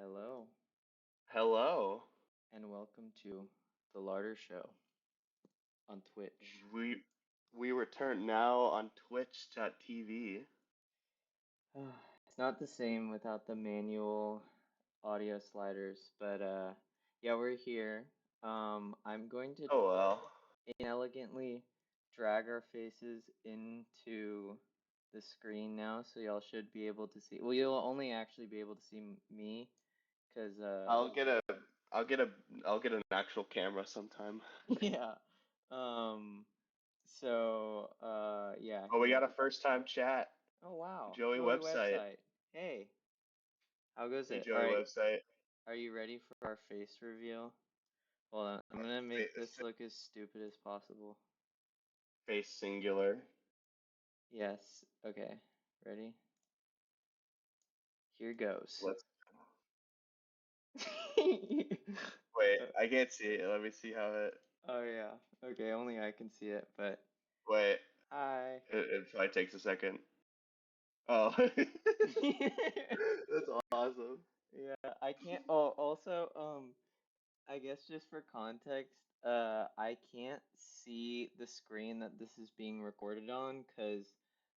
Hello, Hello. and welcome to the Larter Show on Twitch. We we return now on Twitch.tv. It's not the same without the manual audio sliders, but yeah, we're here. I'm going to Oh well. inelegantly drag our faces into the screen now, so y'all should be able to see. Well, you'll only actually be able to see me, because I'll get a I'll get a I'll get an actual camera sometime. yeah. Um, yeah, Oh, we got here. a first time chat. Oh wow, Joey Joey website. website. Hey, how goes Hey it? All Joey right, website. are you ready for our face reveal? Hold on, I'm gonna make this look as stupid as possible. Face singular. Yes, okay, ready? Here goes. Let's wait. I can't see it. Let me see how it. Oh yeah, okay, only I can see it, but Wait. hi. It probably takes a second. Oh, that's awesome. Yeah, I can't. Oh, also, I guess just for context, I can't see the screen that this is being recorded on because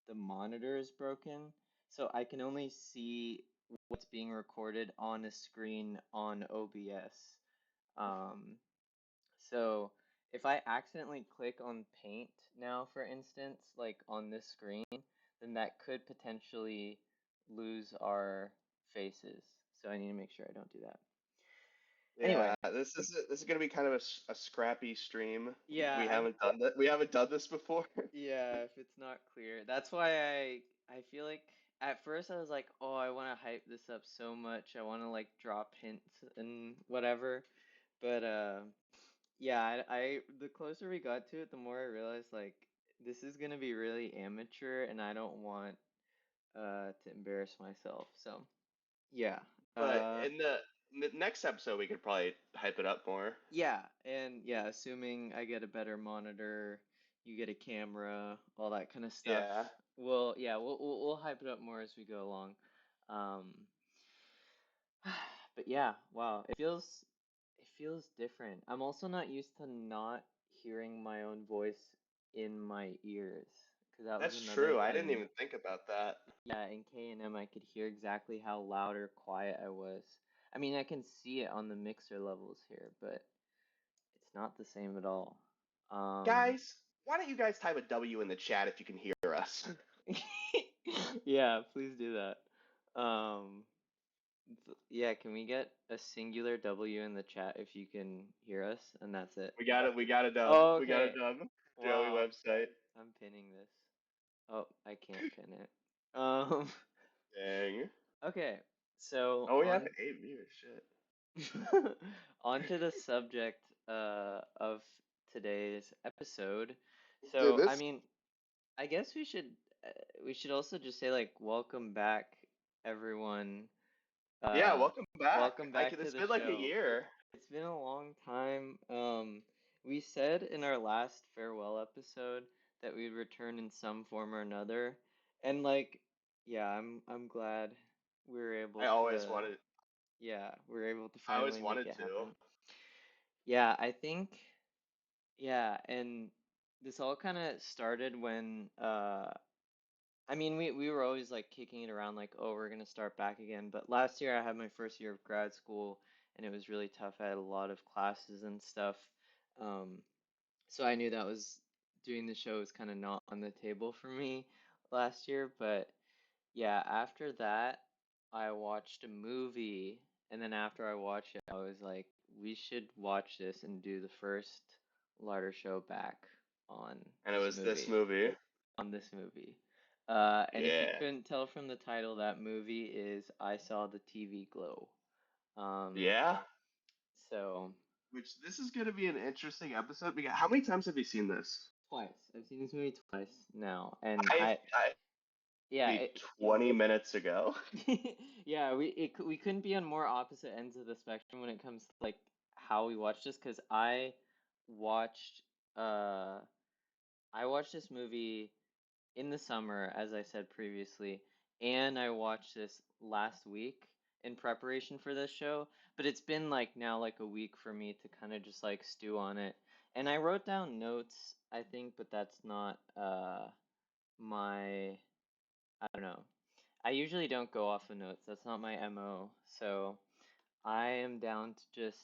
the monitor is broken. So I can only see what's being recorded on a screen on OBS. Um, so if I accidentally click on Paint now, for instance, like on this screen, then that could potentially lose our faces. So I need to make sure I don't do that. Yeah, Anyway. this is gonna be kind of a scrappy stream. Yeah, We I'm haven't done that. We haven't done this before. Yeah, if it's not clear. That's why I feel like at first I was like, "Oh, I want to hype this up so much. I want to like drop hints and whatever." But yeah, the closer we got to it, the more I realized like this is gonna be really amateur and I don't want to embarrass myself. So, yeah. But Uh in the next episode, we could probably hype it up more. Yeah, and yeah, assuming I get a better monitor, you get a camera, all that kind of Yeah. stuff. We'll hype it up more as we go along. Um, but yeah, wow, it feels different. I'm also not used to not hearing my own voice in my ears because that was That's another true. I didn't thing. even think about that. Yeah, in K&M I could hear exactly how loud or quiet I was. I mean, I can see it on the mixer levels here, but it's not the same at all. Um, Guys, why don't you guys type a W in the chat if you can hear us? yeah, please do that. Um, yeah, can we get a singular W in the chat if you can hear us? And that's it. We got it. We got a dub. Oh, We got a okay. dub. Joey Wow. website. I'm pinning this. Oh, I can't pin it. Um, Dang. okay. So Oh, we have on 8 viewers. Shit. onto the subject of today's episode. Dude, So, I this. mean, I guess we should also just say like welcome back everyone. Yeah, Uh welcome back. Welcome back to It's the been like a show. year. It's been a long time. We said in our last farewell episode that we'd return in some form or another. And like yeah, I'm glad we were able I always to wanted. we were able to I always finally make wanted it to. happen. Yeah, I think yeah, and this all kind of started when I mean, we were always like kicking it around, like, oh, we're gonna start back again. But last year I had my first year of grad school, and it was really tough. I had a lot of classes and stuff. Um, so I knew that was doing the show was kind of not on the table for me last year. But yeah, after that, I watched a movie, and then after I watched it, I was like, we should watch this and do the first Larder show back on And it this was this movie movie. on this movie. And if you Yeah. couldn't tell from the title, that movie is I Saw the TV Glow. Um, Yeah. so Which this is going to be an interesting episode because how many times have you seen this? twice. I've seen this movie twice now, and I yeah, maybe 20 minutes ago. yeah, we couldn't be on more opposite ends of the spectrum when it comes to like how we watch this, because watched uh I watched this movie in the summer, as I said previously, and I watched this last week, in preparation for this show, but it's been like now like a week for me to kind of just like stew on it. And I wrote down notes, I think, but that's not my I don't know. I usually don't go off of notes. That's not my MO. So I am down to just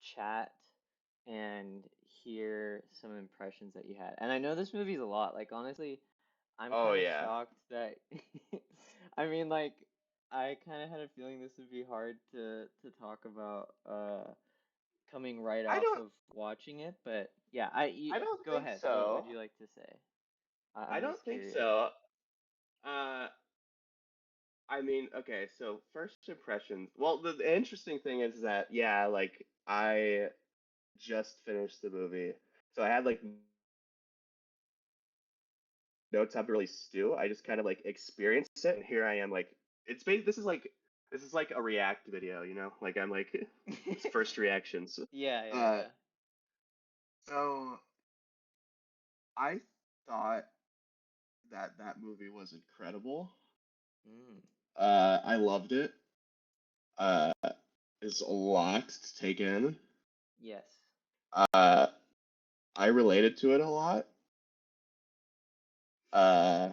chat and hear some impressions that you had. And I know this movie's a lot. Like honestly, I'm Oh kind of yeah. shocked that I mean like I kind of had a feeling this would be hard to talk about coming right I off don't of watching it, but yeah, I don't go think ahead. What would so. you like to say? I I'm don't just think curious. so. Uh I mean, okay, so first impressions. Well, the interesting thing is that yeah, like I just finished the movie. So I had like no time to really stew. I just kind of like experienced it and here I am like this is like a react video, you know? Like I'm like it's first reactions. Yeah, yeah, Uh yeah. so I thought that that movie was incredible. Mm, I loved it. Uh, it's a lot to take in. yes. Uh, I related to it a lot. Uh,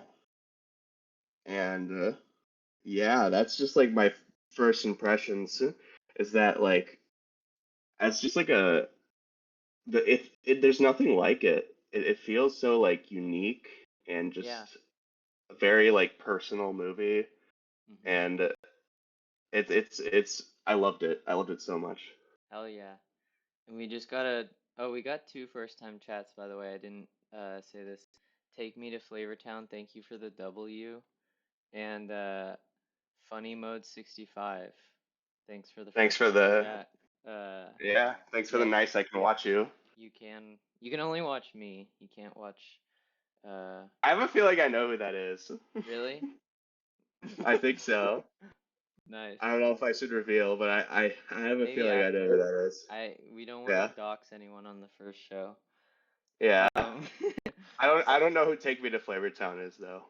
and yeah, that's just like my first impressions is that like it's just like there's nothing like it. It feels so like unique and Yeah. just a very like personal movie, Mm-hmm. and it's I loved it. I loved it so much. Hell yeah. And we just got a oh, we got two first time chats by the way. I didn't say this. Take me to Flavortown. Thank you for the W. And Funny Mode 65. Thanks for the Thanks first for time the chat. Uh Yeah, thanks for the yeah, nice I can watch you. you can only watch me. You can't watch uh I have a feeling I know who that is. really? I think so. Nice. I don't know if I should reveal, but I have a Maybe feeling I know who after. that is. We don't want to Yeah. dox anyone on the first show. Yeah. Um, I don't know who Take Me to Flavortown is though.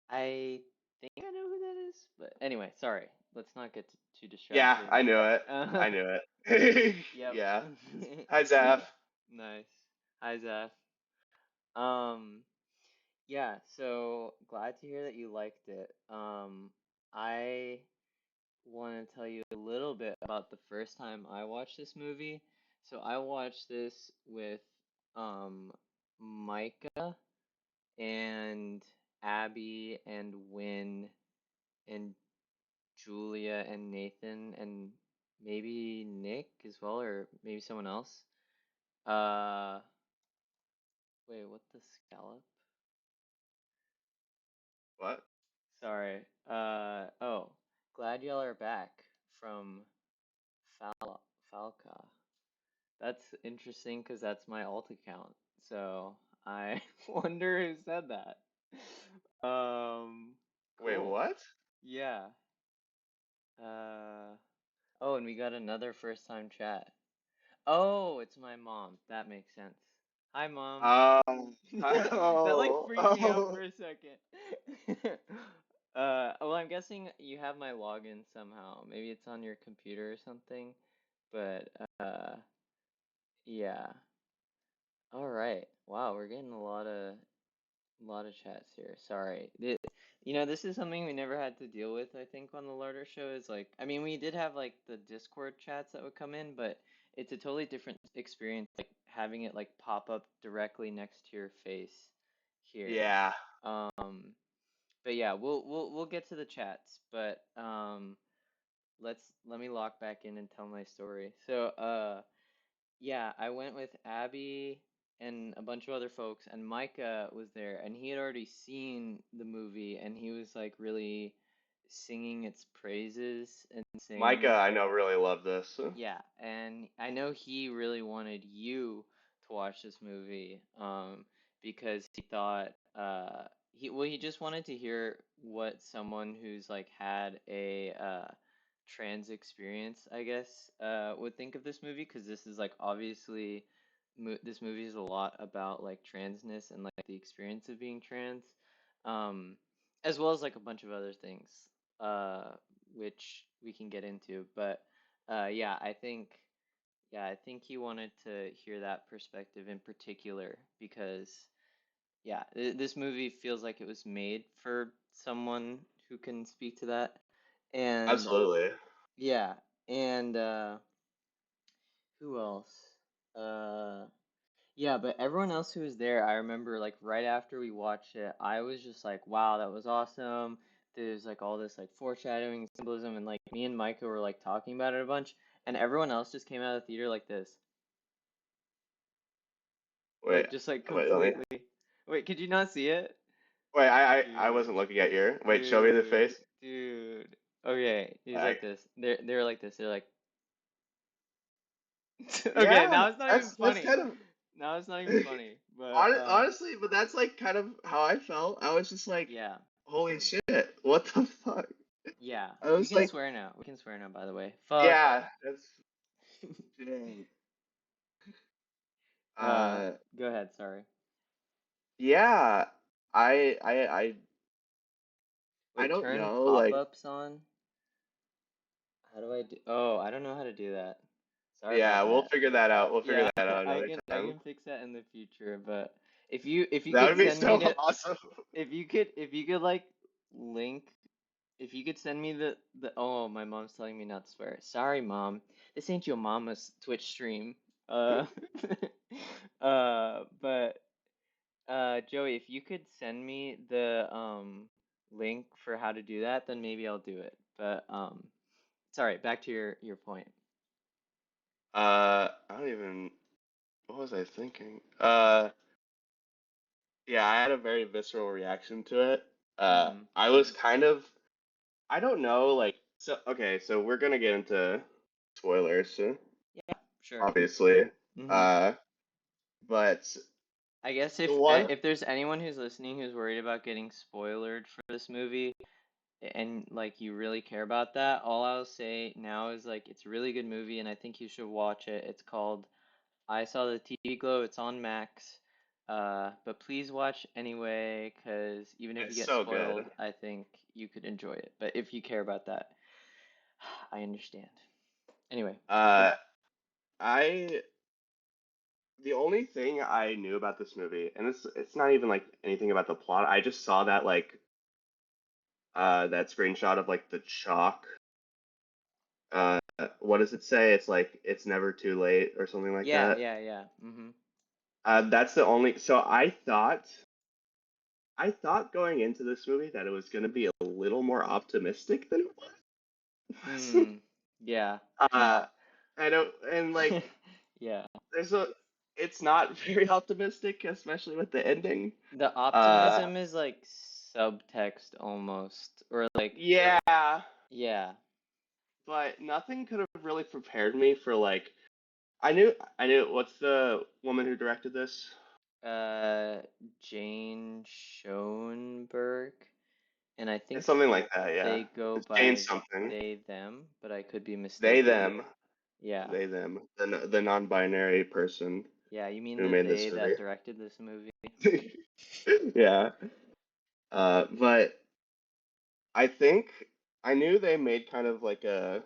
I think I know who that is, but anyway, sorry. Let's not get too Yeah, distracted. I knew it. Uh, I knew it. yep. Yeah. Hi, Zaph. Nice. Hi, Zeph. Um, yeah, so glad to hear that you liked it. I want to tell you a little bit about the first time I watched this movie. So I watched this with um Micah and Abby and Win and Julia and Nathan and maybe Nick as well or maybe someone else. Uh wait, what the scallop? What? Sorry. Oh, glad y'all are back from Falca. That's interesting because that's my alt account. So I wonder who said that. Wait, Cool. what? Yeah. Uh, oh, and we got another first time chat. Oh, it's my mom. That makes sense. Hi, mom. That like Oh, freaked me out for oh. a second. Well, I'm guessing you have my login somehow. Maybe it's on your computer or something. But yeah. All right. Wow, we're getting a lot of chats here. Sorry. This is something we never had to deal with, I think, on the Larter show is like, I mean, we did have like the Discord chats that would come in, but it's a totally different experience, like having it like pop up directly next to your face here. Yeah. Um, but yeah, we'll get to the chats, but let me lock back in and tell my story. So, yeah, I went with Abby and a bunch of other folks, and Micah was there, and he had already seen the movie, and he was like really singing its praises and Micah, saying, I know really love this. yeah, and I know he really wanted you to watch this movie, because he thought, he just wanted to hear what someone who's like had a trans experience, I guess, would think of this movie, because this is like obviously, this movie is a lot about like transness and like the experience of being trans, um, as well as like a bunch of other things. Uh, which we can get into. But yeah, I think he wanted to hear that perspective in particular because yeah, this movie feels like it was made for someone who can speak to that. And Absolutely. yeah, and who else? Uh, yeah, but everyone else who was there, I remember like right after we watched it, I was just like, wow, that was awesome. There's like all this like foreshadowing symbolism, and like me and Micah were like talking about it a bunch, and everyone else just came out of the theater like this, Wait, like just like wait, let me. completely. Wait, could you not see it? Wait, I Dude, wasn't looking at your. Wait, show me the dude, face. dude. Okay, he's I, like this. They're like this. They're like, okay, yeah, now it's not even that's funny. kind of Now it's not even funny. But honestly, but that's like kind of how I felt. I was just like, yeah, holy shit, what the fuck? yeah. I We was can like, swear now. We can swear now. By the way, fuck. yeah, that's shit. Uh, Uh, go ahead. Sorry. yeah, I, I, I, I Wait, don't turn know. Like, pop-ups on. How do I do? Oh, I don't know how to do that. Sorry about yeah, we'll that. figure that out. We'll figure Yeah, that out I another can time. fix that in the future. But if you That could would be send me so to awesome. if you could like link if you could send me the oh, my mom's telling me not to swear. Sorry, mom. This ain't your mama's Twitch stream. Uh but Joey, if you could send me the link for how to do that, then maybe I'll do it. But sorry, back to your point. I don't even. What was I thinking? Yeah, I had a very visceral reaction to it. Mm-hmm. I was kind of, I don't know, like, so, okay, so we're gonna get into spoilers, Yeah, sure. obviously. Mm-hmm. Uh, but I guess the one, if there's anyone who's listening who's worried about getting spoiled for this movie and like you really care about that, all I'll say now is like it's a really good movie and I think you should watch it. It's called I Saw the TV Glow. It's on Max. But please watch anyway, because even if you it's get so good. spoiled, I think you could enjoy it. But if you care about that, I understand. Anyway. Uh, I, the only thing I knew about this movie, and it's not even like anything about the plot, I just saw that, like, that screenshot of, like, the chalk. Uh, what does it say? It's like, it's never too late or something like Yeah, that. yeah, yeah. Mm-hmm. That's the only. So I thought going into this movie that it was going to be a little more optimistic than it was. Mm, yeah. uh, I don't, and like, Yeah. there's a, it's not very optimistic, especially with the ending. The Uh, optimism is like subtext almost, or like, yeah, yeah. but nothing could have really prepared me for like. I knew. What's the woman who directed this? Uh, Jane Schoenberg, and I It's think something like that. they Yeah, go it's Jane by something. they, them, but I could be They mistaken. them. Yeah. They them. The non-binary person Yeah, you mean who the made this they that movie. directed this movie? Yeah. But I think I knew they made kind of like a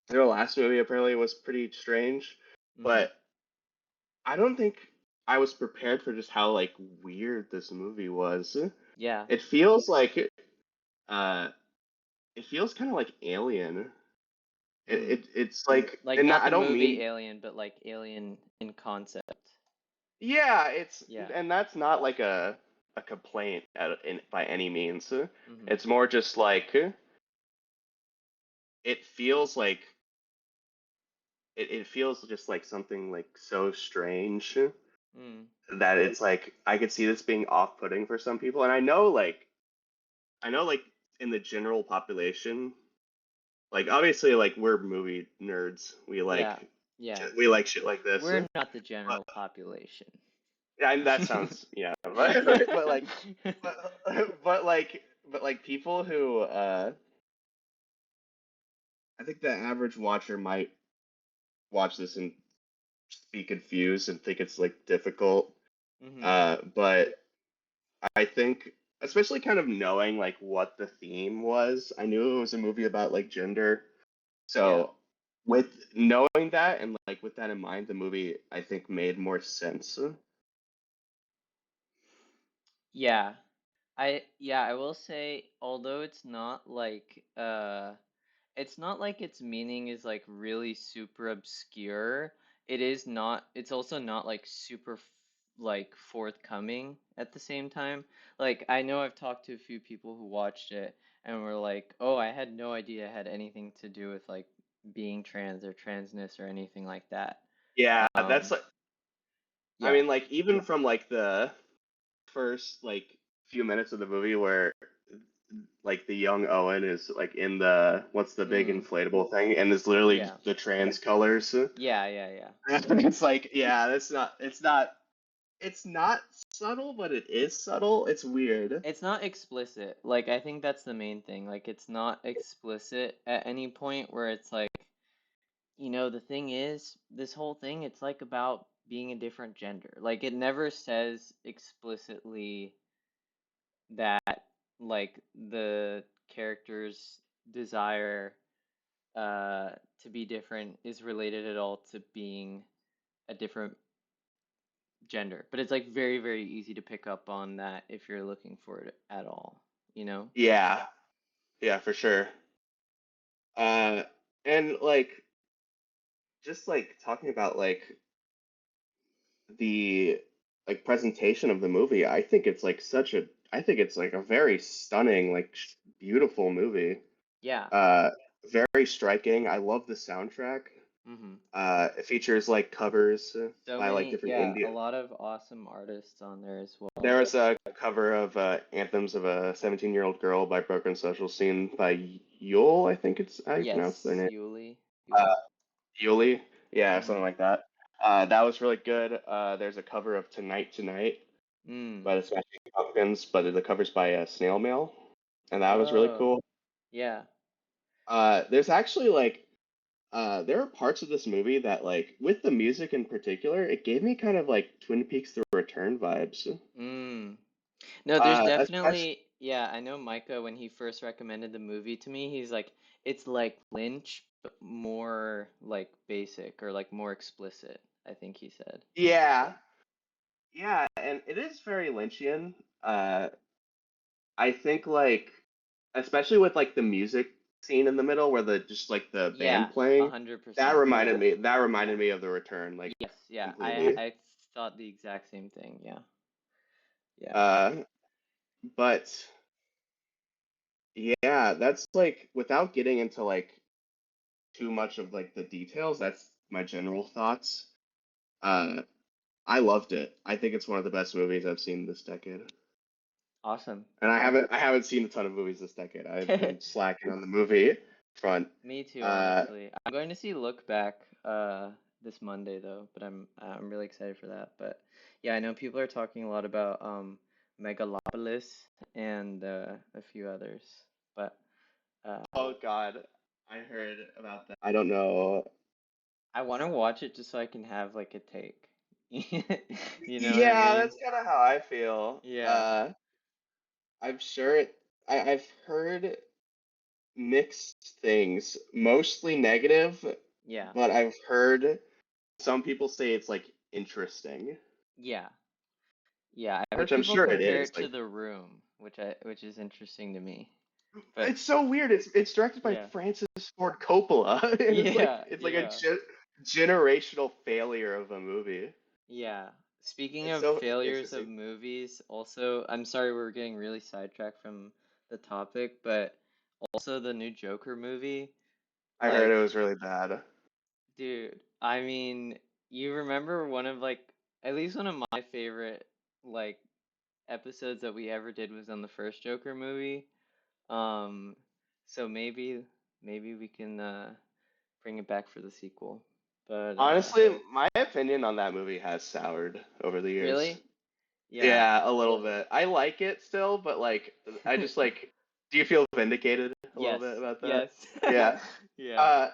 their last movie apparently was pretty strange, Mm-hmm. but I don't think I was prepared for just how like weird this movie was. Yeah. It feels like uh it feels kind of like Alien. Mm. It's like Like and not I the don't movie mean Alien, but like Alien in concept. yeah, it's Yeah. and that's not like a complaint by any means. Mm-hmm. It's more just like it feels like it feels just like something like so strange Mm. that it's like I could see this being off-putting for some people, and I know like in the general population, like obviously like we're movie nerds, Yeah. Yeah. we like shit like this, We're not the but general population. yeah, and that sounds yeah, but like but like people who I think the average watcher might watch this and be confused and think it's like difficult. Mm-hmm. But I think especially kind of knowing like what the theme was. I knew it was a movie about like gender. Yeah. So with knowing that and like with that in mind, the movie I think made more sense. Yeah. I will say, although it's not like its meaning is like really super obscure. It's also not like super like forthcoming at the same time. Like I know I've talked to a few people who watched it and were like, "Oh, I had no idea it had anything to do with like being trans or transness or anything like that." Yeah, that's Um, like I yeah. mean like even from like the first like few minutes of the movie where like the young Owen is like in the what's the big Mm, inflatable thing and it's literally yeah. the trans colors. Yeah, yeah, yeah. It's like yeah, it's not subtle, but it is subtle. It's weird. It's not explicit. Like, I think that's the main thing. Like, it's not explicit at any point where it's like, the thing is, this whole thing, it's like about being a different gender. Like, it never says explicitly that, like, the character's desire to be different is related at all to being a different gender. But it's like very, very easy to pick up on that if you're looking for it at all, you know? Yeah, yeah, for sure. Uh, and like just like talking about like the like presentation of the movie, I think it's like a very stunning, like beautiful movie. Yeah. Uh, very striking. I love the soundtrack. Mm-hmm. It features like covers So by like many, different yeah, a India. lot of awesome artists on there as There well. was a cover of Anthems of a 17-Year-Old Girl by Broken Social Scene by Yule, I think it's how you pronounce their Yes, name. Yuli. Uh, Yuli. Yuli, yeah, something Mm-hmm. like that. That was really good. There's a cover of Tonight Tonight Mm. by the Smashing Pumpkins, but the cover's by Snail Mail, and that was really Oh, cool. yeah. There's actually like there are parts of this movie that like with the music in particular, it gave me kind of like Twin Peaks: The Return vibes. Mm. No, there's Especially definitely, yeah, I know Micah when he first recommended the movie to me, he's like, it's like Lynch, but more like basic or like more explicit, I think he said. yeah, yeah, and it is very Lynchian. I think like especially with like the music scene in the middle where the just like the band Yeah, playing, 100%. that reminded me of The Return like Yes, yeah, completely. I thought the exact same thing. Yeah, yeah, Uh, but yeah, that's like without getting into like too much of like the details, that's my general thoughts. Uh, I loved it. I think it's one of the best movies I've seen this decade. awesome. And I haven't seen a ton of movies this decade. I've been slacking on the movie front. Me too, Uh, honestly. I'm going to see Look Back this Monday though, but I'm really excited for that. But yeah, I know people are talking a lot about Megalopolis and a few others. But oh God, I heard about that. I don't know. I want to watch it just so I can have like a take. You know what I Yeah, mean? that's kind of how I feel. Yeah. I'm sure I've heard mixed things, mostly negative, Yeah. but I've heard some people say it's like interesting, Yeah. Yeah, I heard which I'm people sure it compare is. it to Like, The Room, which is interesting to me. it's But so weird. It's directed by yeah. Francis Ford Coppola, and Yeah, it's like a yeah. generational failure of a movie. Yeah. Speaking It's of so failures of interesting. movies, also, I'm sorry we're getting really sidetracked from the topic, but also the new Joker movie, I heard it like, was really bad. dude, I mean, you remember one of like at least one of my favorite like episodes that we ever did was on the first Joker movie. Um, so maybe we can bring it back for the sequel. But Honestly, my opinion on that movie has soured over the years. really? Yeah. Yeah, a little bit. I like it still, but like I just like do you feel vindicated a little bit Yes, about that? yes. Yeah. Yeah. Uh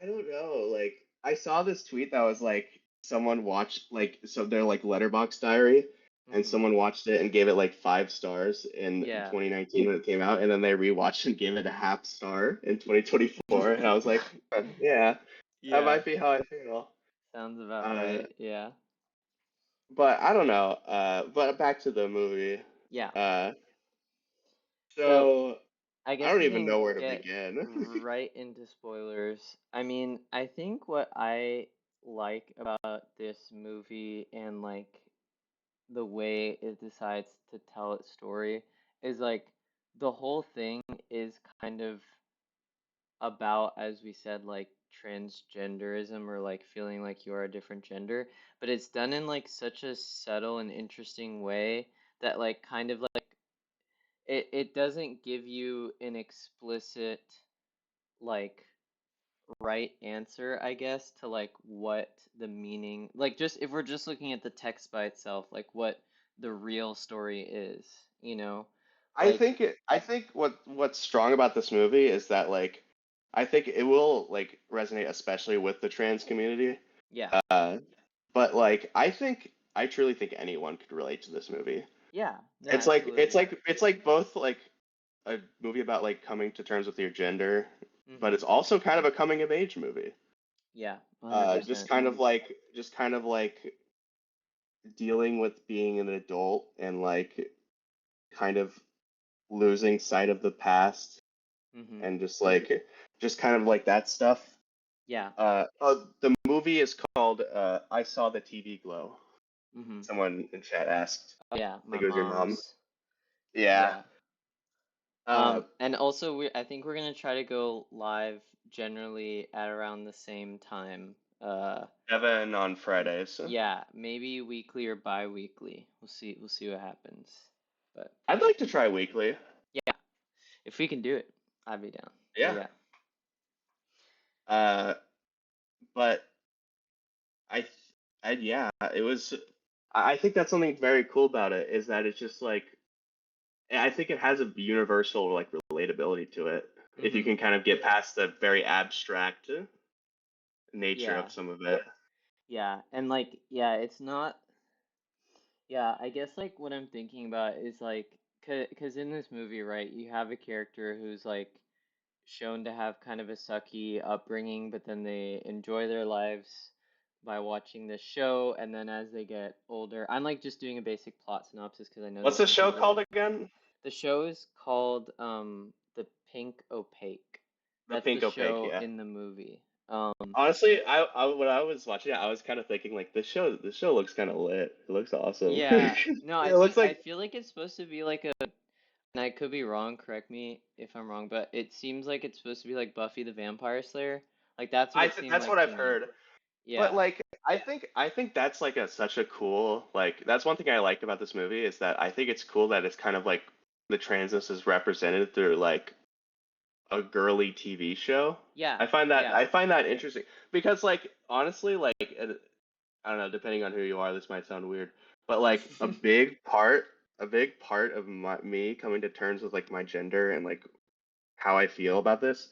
I don't know. Like I saw this tweet that was like someone watched like so their like letterbox diary and Mm-hmm. someone watched it and gave it like 5 stars in Yeah. 2019 when it came out, and then they rewatched and gave it a half star in 2024, and I was like, yeah, that Yeah. might be how I feel. Sounds about Uh, right. Yeah. but I don't know. But back to the movie. Yeah. Uh, So so I I guess don't we even can know where to get begin. right into spoilers. I mean, I think what I like about this movie and like the way it decides to tell its story is like the whole thing is kind of about, as we said, like transgenderism or like feeling like you are a different gender, but it's done in like such a subtle and interesting way that like kind of like it doesn't give you an explicit like right answer, I guess, to like what the meaning, like just if we're just looking at the text by itself, like what the real story is, you know? Like, I think what's strong about this movie is that like I think it will like resonate especially with the trans community. yeah, Uh, but like I truly think anyone could relate to this movie. yeah, no, It's absolutely. like it's like both like a movie about like coming to terms with your gender, but Mm-hmm. it's also kind of a coming of age movie. Yeah, 100%. Just kind of like dealing with being an adult and like kind of losing sight of the past Mm-hmm. and just kind of like that stuff. Yeah. The movie is called I Saw the TV Glow. Mm-hmm. Someone in chat asked. Oh, yeah, I my think it was your mom. mom's. Yeah. Yeah. Uh, And also I think we're gonna try to go live generally at around the same time. Evan on Fridays. Yeah, maybe weekly or bi-weekly. We'll see what happens. But I'd like to try weekly. yeah, if we can do it, I'd be down. But Yeah. yeah. Uh, but I, yeah, it was. I think that's something very cool about it is that it's just like I think it has a universal like relatability to it. If you Mm-hmm. can kind of get past the very abstract nature of Yeah. some of it. Yeah. And like, yeah, it's not, yeah, I guess like what I'm thinking about is like, cause in this movie, right, you have a character who's like shown to have kind of a sucky upbringing, but then they enjoy their lives by watching this show, and then as they get older, I'm like just doing a basic plot synopsis because I know What's that the some show people called are. again? The show is called The Pink Opaque. The That's the Pink Opaque. show Yeah. in the movie. Honestly, I when I was watching it, I was kind of thinking like this show looks kind of lit. It looks awesome. Yeah, no, It looks I like feel like it's supposed to be like a, and I could be wrong, correct me if I'm wrong, but it seems like it's supposed to be like Buffy the Vampire Slayer. Like that's what it seemed that's what like to I've me. heard. But Yeah. like I think that's like a such a cool like that's one thing I like about this movie is that I think it's cool that it's kind of like the transness is represented through like a girly TV show. Yeah, yeah. I find that interesting because like honestly like I don't know depending on who you are this might sound weird but like a big part of me coming to terms with like my gender and like how I feel about this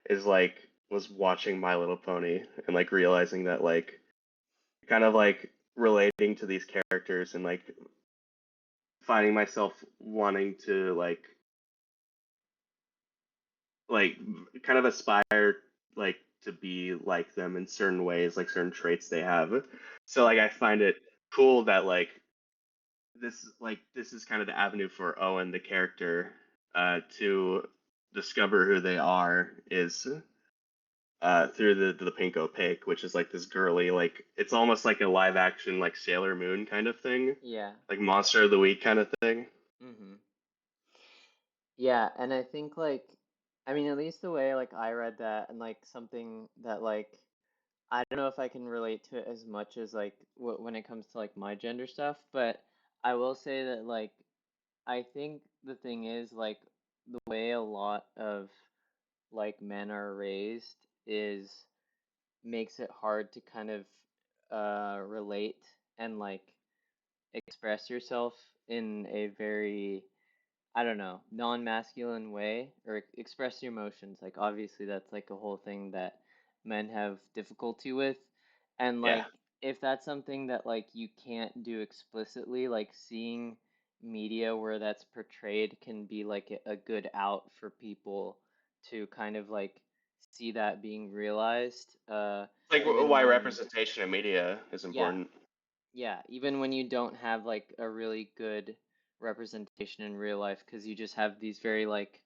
is like was watching My Little Pony and like realizing that like kind of like relating to these characters and like finding myself wanting to like kind of aspire like to be like them in certain ways, like certain traits they have. So like I find it cool that this is kind of the avenue for Owen the character to discover who they are is through the Pink Opaque, which is like this girly like it's almost like a live action like Sailor Moon kind of thing, Yeah. like Monster of the Week kind of thing. Mm-hmm. Yeah, and I think like I mean at least the way like I read that and like something that like I don't know if I can relate to it as much as like when it comes to like my gender stuff, but I will say that like I think the thing is like the way a lot of like men are raised is makes it hard to kind of relate and like express yourself in a very, I don't know, non-masculine way or express your emotions. Like obviously that's like a whole thing that men have difficulty with. And Yeah, like if that's something that like you can't do explicitly, like seeing media where that's portrayed can be like a good out for people to kind of like see that being realized. Like Even why when, representation in media is yeah, important. yeah, even when you don't have like a really good representation in real life, because you just have these very like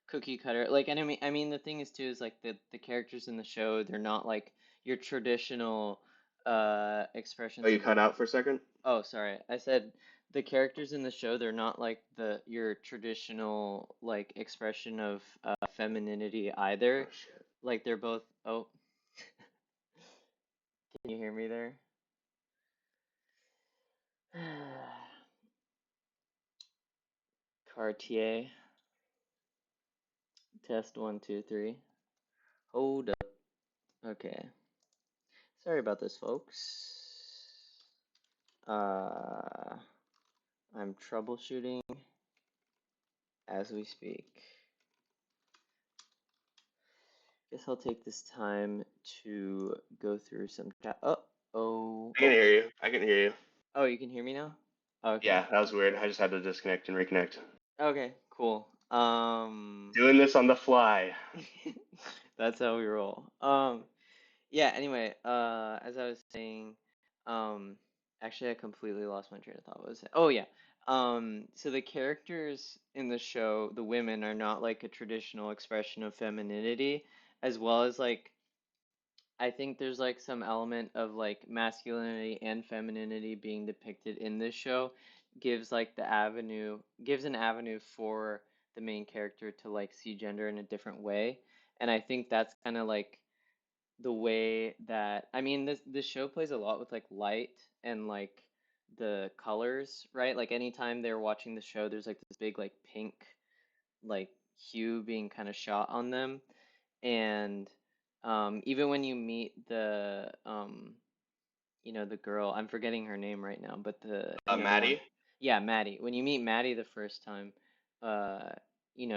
cookie cutter like, and I mean the thing is too is like the characters in the show, they're not like your traditional Oh, expressions you of cut like, out for a second? oh sorry, I said the characters in the show, they're not like the your traditional like expression of femininity Oh either. shit. Like they're both, oh, can you hear me there? Cartier. Test one, two, three. Hold up. Okay. Sorry about this, folks. Uh, I'm troubleshooting as we speak. Guess I'll take this time to go through some chat. Oh, oh, I can oh. hear you. I can hear you. Oh, you can hear me now? Okay. Yeah, that was weird. I just had to disconnect and reconnect. Okay, cool. Doing this on the fly. That's how we roll. Yeah, anyway, as I was saying, um, actually I completely lost my train of thought. What was it? Oh yeah. So the characters in the show, the women are not like a traditional expression of femininity, as well as like I think there's like some element of like masculinity and femininity being depicted in this show gives like the avenue, gives an avenue for the main character to like see gender in a different way. And I think that's kind of like the way that I mean this show plays a lot with like light and like the colors, right? Like anytime they're watching the show, there's like this big like pink like hue being kind of shot on them. And even when you meet the the girl, I'm forgetting her name right now, but the one, Maddie? yeah, Maddie. When you meet Maddie the first time, uh,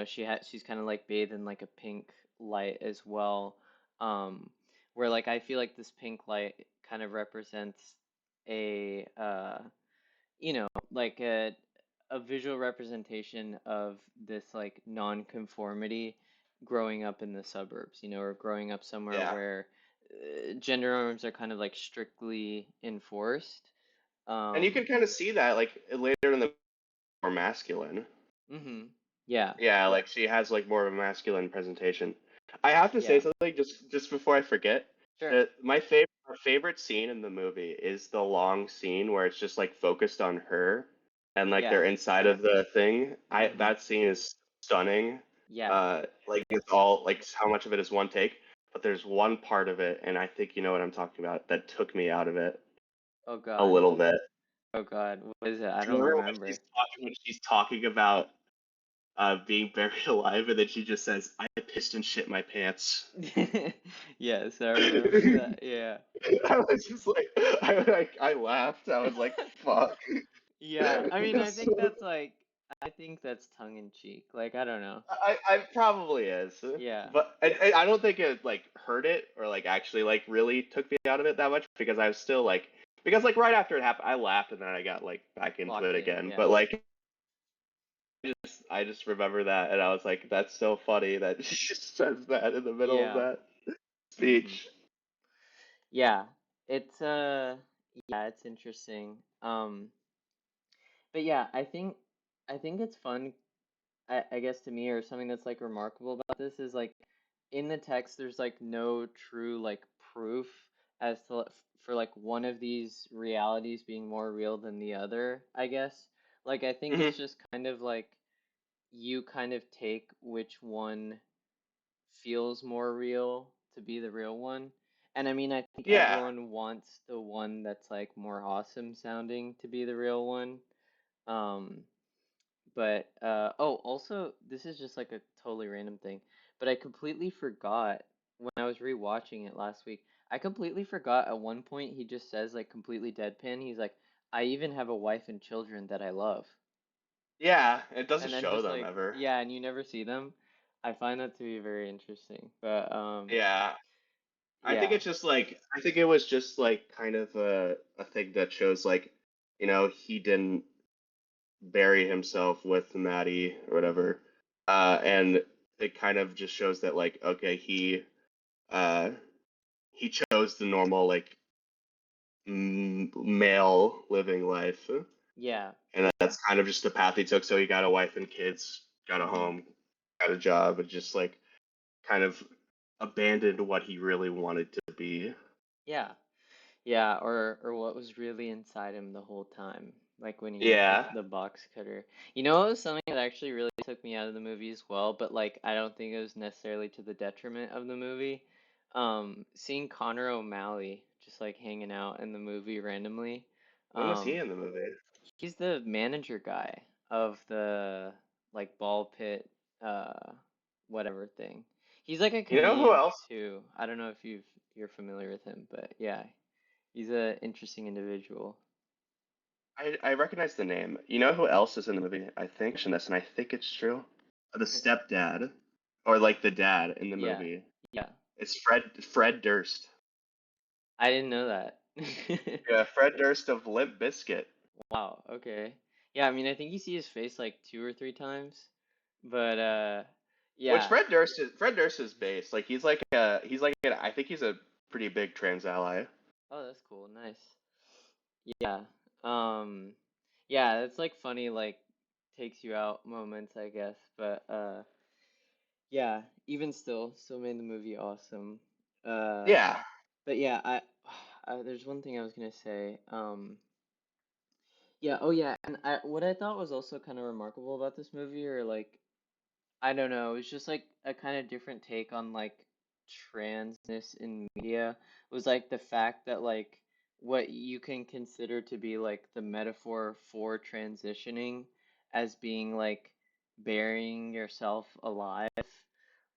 she's kind of like bathed in like a pink light as well. Where like I feel like this pink light kind of represents a like a visual representation of this like non-conformity growing up in the suburbs, or growing up somewhere Yeah. where gender norms are kind of like strictly enforced. And you can Um, kind of see that like later in the more masculine. hmm Yeah, Yeah, like she has like more of a masculine presentation. I have to say yeah, something just before I forget. sure. Our favorite scene in the movie is the long scene where it's just like focused on her and like they're Yeah. inside of the thing. I hmm That scene is stunning. Yeah. Like it's all like how much of it is one take, but there's one part of it, and I think you know what I'm talking about, that took me out of it Oh a God. little bit. Oh God. What is it? I Do you don't remember remember. when she's talking about being buried alive, and then she just says, "I pissed and shit my pants." Yes, I remember I that. Yeah. was just like, I laughed. I was like, "Fuck." Yeah. I mean, I It's think so- that's like, I think that's tongue in cheek. Like, I don't know. I probably is, Yeah. but I don't think it like hurt it or like actually like really took me out of it that much because I was still like because like right after it happened, I laughed and then I got like back into Locked it in. again. But Yeah. like I just remember that and I was like, that's so funny that she just says that in the middle of Yeah. that hmm speech. Yeah. It's yeah, it's interesting. But yeah, I think it's fun. I guess to me, or something that's like remarkable about this is like in the text, there's like no true like proof as to for like one of these realities being more real than the other, I guess. Like I think it's Hmm. just kind of like you kind of take which one feels more real to be the real one. And I mean, I think Yeah, everyone wants the one that's like more awesome sounding to be the real one. Um, but oh, also, this is just like a totally random thing, but I completely forgot when I was rewatching it last week. I completely forgot at one point he just says like completely deadpan. He's like, "I even have a wife and children that I love." yeah. It doesn't And then show just them like, ever. yeah, and you never see them. I find that to be very interesting. But Yeah, I think Yeah. it's just like I think it was just like kind of a thing that shows like, he didn't bury himself with Maddie or whatever. And it kind of just shows that like, okay, uh he chose the normal like male living life, Yeah. and that's kind of just the path he took. So he got a wife and kids, got a Hmm. home, got a job, and just like kind of abandoned what he really wanted to be. Yeah. Yeah, or what was really inside him the whole time, like when he was like Yeah. the box cutter. You know, it was something that actually really took me out of the movie as well, but like I don't think it was necessarily to the detriment of the movie. Seeing Connor O'Malley just like hanging out in the movie randomly. When was he Um, in the movie? he's the manager guy of the like ball pit, uh, whatever thing. He's like a You know who comedian else? too. I don't know if you're familiar with him, but yeah, he's a interesting individual. I recognize the name. You know who else is in the movie? I think this, and I think it's true. The stepdad, or like the dad in the Yeah, movie. yeah. It's Fred Durst. I didn't know that. Yeah, Fred Durst of Limp Bizkit. Wow, okay. Yeah, I mean, I think you see his face like two or three times, but Which yeah. Fred Durst is based. Like I think he's a pretty big trans ally. Oh, that's cool. Nice. Yeah. Um, yeah, that's like funny, like takes you out moments, I guess. But yeah, even still made the movie awesome. Uh, Yeah. but yeah, there's one thing I was gonna say. Yeah, oh yeah, and what I thought was also kind of remarkable about this movie, or like, I don't know, it was just like a kind of different take on like transness in media, was like the fact that like what you can consider to be like the metaphor for transitioning as being like burying yourself alive.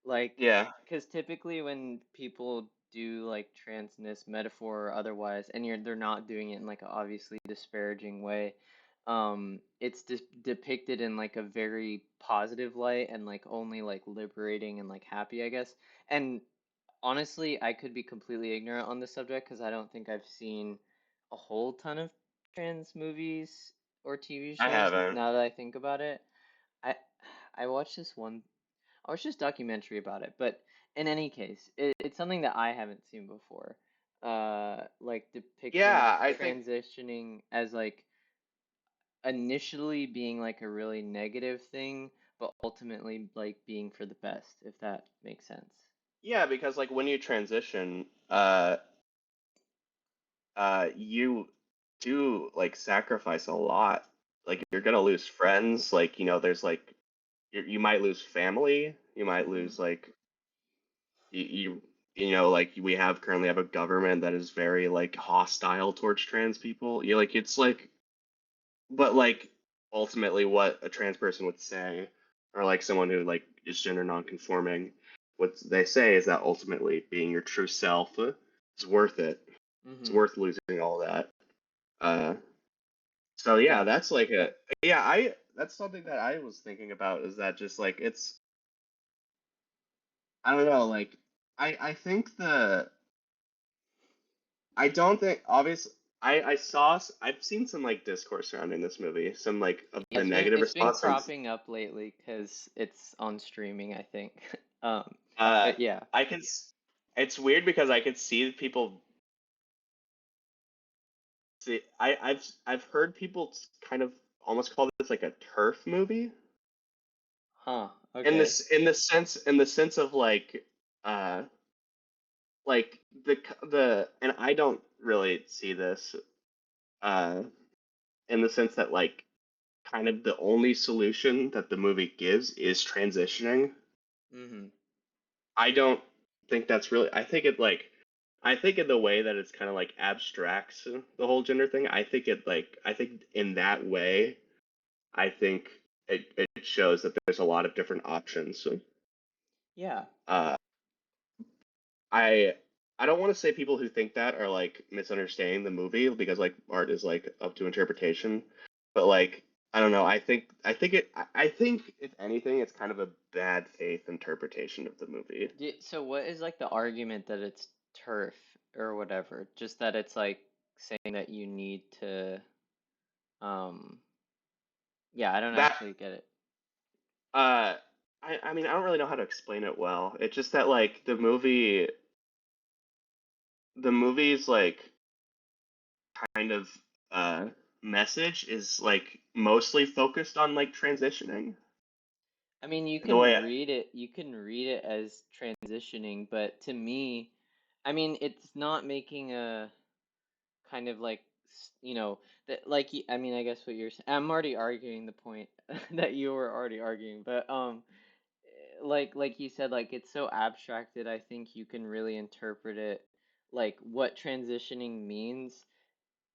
Like, Yeah. because typically when people do like transness metaphor or otherwise, and they're not doing it in like a obviously disparaging way, it's depicted in like a very positive light and like only like liberating and like happy, I guess. And honestly, I could be completely ignorant on this subject because I don't think I've seen a whole ton of trans movies or TV I shows haven't. now that I think about it. I I watched this one. I watched this documentary about it, but in any case, it's something that I haven't seen before. Like depicting Yeah, I think transitioning as like initially being like a really negative thing, but ultimately like being for the best, if that makes sense. yeah, because like when you transition, you do like sacrifice a lot. Like you're gonna lose friends. Like there's like you might lose family. You might Hmm. lose like like we currently have a government that is very like hostile towards trans people. You like it's like, but like ultimately what a trans person would say, or like someone who like is gender nonconforming, what they say is that ultimately being your true self is worth it. It's Hmm. worth losing all that. Uh, so yeah, Yeah. that's like a yeah, I that's something that I was thinking about is that just like it's I don't know, like I think I don't think obvious I've seen some like discourse surrounding this movie, some like of Yeah, the negative it's been responses. cropping up lately because it's on streaming, I think. Uh, But yeah. I can. It's weird because I could see people. See, I've heard people kind of almost call this like a turf movie Huh. in Okay. this in the sense of uh like the and I don't really see this uh in the sense that like kind of the only solution that the movie gives is transitioning. Hmm. I don't think that's really. I think in the way that it's kind of like abstracts the whole gender thing. I think in that way, I think it shows that there's a lot of different options. So, Yeah. uh, I I don't want to say people who think that are like misunderstanding the movie because like art is like up to interpretation, but like I don't know. I think if anything, it's kind of a bad faith interpretation of the movie. So what is like the argument that it's turf or whatever. Just that it's like saying that you need to, um, yeah, I don't That actually get it. uh I mean I don't really know how to explain it well. It's just that like the movie's like kind of uh message is like mostly focused on like transitioning. I mean, The way you can read it as transitioning, but to me, I mean, it's not making a kind of like, that like, I mean, I guess what you're saying, I'm already arguing the point that you were already arguing, but, like you said, like it's so abstracted, I think you can really interpret it like what transitioning means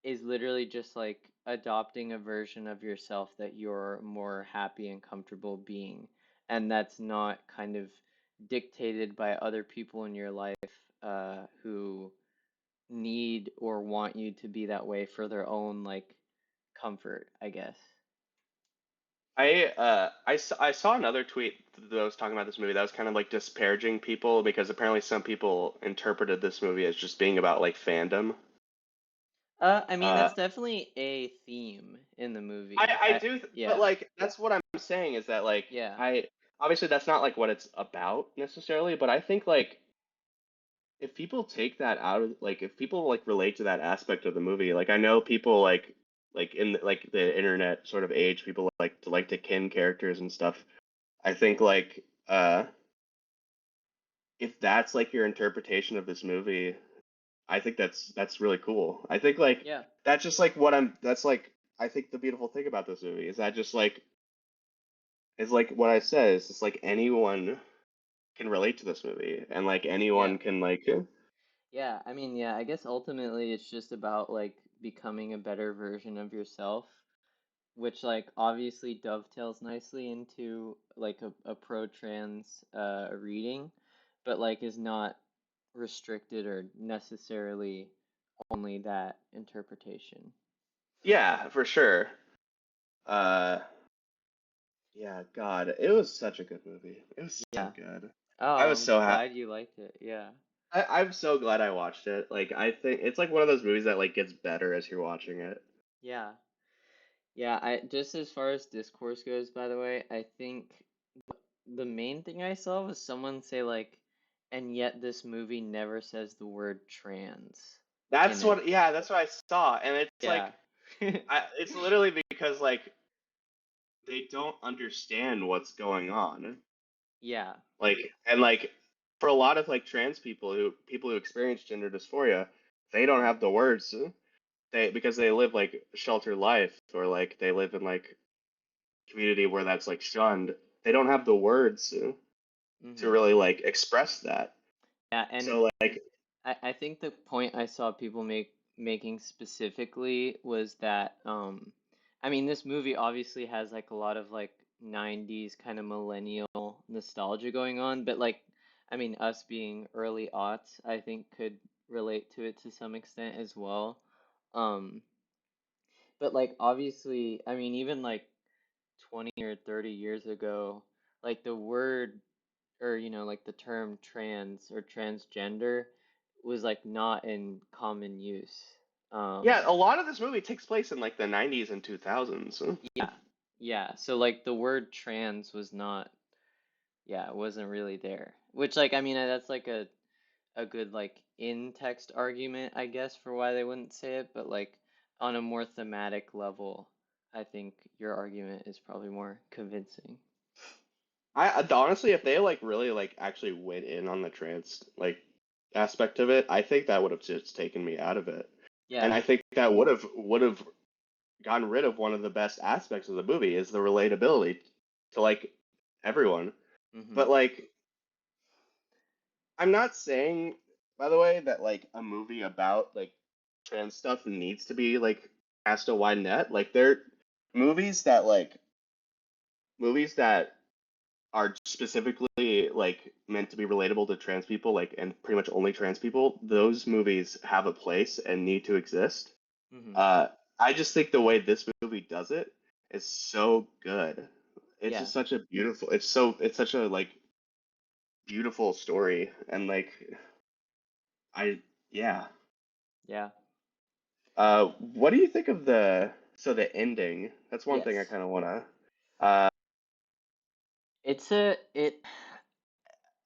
is literally just like adopting a version of yourself that you're more happy and comfortable being. And that's not kind of dictated by other people in your life who need or want you to be that way for their own like comfort, I guess. I saw another tweet that was talking about this movie that was kind of like disparaging people because apparently some people interpreted this movie as just being about like fandom. I mean, Uh, that's definitely a theme in the movie. I do, but Yeah, like that's what I'm saying is that like yeah, I obviously that's not like what it's about necessarily, but I think like if people take that out of like if people like relate to that aspect of the movie, like I know people like in like the internet sort of age, people like to kin characters and stuff. I think like if that's like your interpretation of this movie, I think that's really cool. I think like yeah, that's just like what I'm that's like I think the beautiful thing about this movie is that just like is like what I said is just like anyone can relate to this movie and like anyone yeah. can like Yeah, I mean, yeah, I guess ultimately it's just about like becoming a better version of yourself, which like obviously dovetails nicely into like a pro-trans reading, but like is not restricted or necessarily only that interpretation. yeah, for sure. Uh yeah, God, it was such a good movie. It was so Yeah. good. I Oh, was I'm so happy. glad you liked it. Yeah. I'm so glad I watched it. Like I think it's like one of those movies that like gets better as you're watching it. Yeah. Yeah, I just as far as discourse goes, by the way, I think the main thing I saw was someone say like, and yet this movie never says the word trans in it. That's what I saw. And it's Yeah. like it's literally because like they don't understand what's going on. Yeah. Like and like for a lot of like trans people who experience gender dysphoria, they don't Hmm. have the words. They because they live like sheltered life or like they live in like community where that's like shunned. They don't have the words to Hmm. really like express that. Yeah, and So like I think the point I saw people making specifically was that I mean this movie obviously has like a lot of like 90s kind of millennial nostalgia going on, but like I mean us being early aughts I think could relate to it to some extent as well. Um but like obviously I mean even like 20 or 30 years ago like the word or like the term trans or transgender was like not in common use. yeah, Um, a lot of this movie takes place in like the 90s and 2000s. yeah, yeah. So like the word trans was not, yeah, it wasn't really there. Which like I mean that's like a good like in text argument I guess for why they wouldn't say it, but like on a more thematic level, I think your argument is probably more convincing. Honestly, if they like really like actually went in on the trans like aspect of it, I think that would have just taken me out of it. And Yeah. I think that would have gotten rid of one of the best aspects of the movie is the relatability to like everyone. Mm-hmm. But like I'm not saying, by the way, that like a movie about like trans stuff needs to be like cast a wide net. Like there movies that like movies that are specifically like meant to be relatable to trans people, like and pretty much only trans people, those movies have a place and need to exist. Mm-hmm. Uh, I just think the way this movie does it is so good. It's Yeah. just such a beautiful. It's such a like beautiful story, and like I yeah. Yeah. What do you think of the ending? That's one thing I Yes. kind of wanna. Uh, It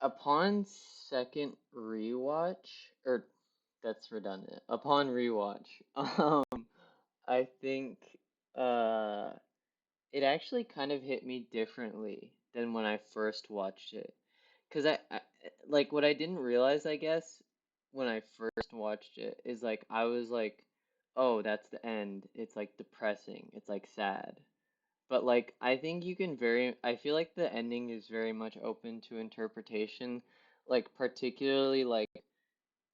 upon second rewatch, or that's redundant. Upon rewatch, I think uh it actually kind of hit me differently than when I first watched it. 'Cause I like what I didn't realize, I guess, when I first watched it is like I was like, "Oh, that's the end. It's like depressing. It's like sad." But like I feel like the ending is very much open to interpretation, like particularly like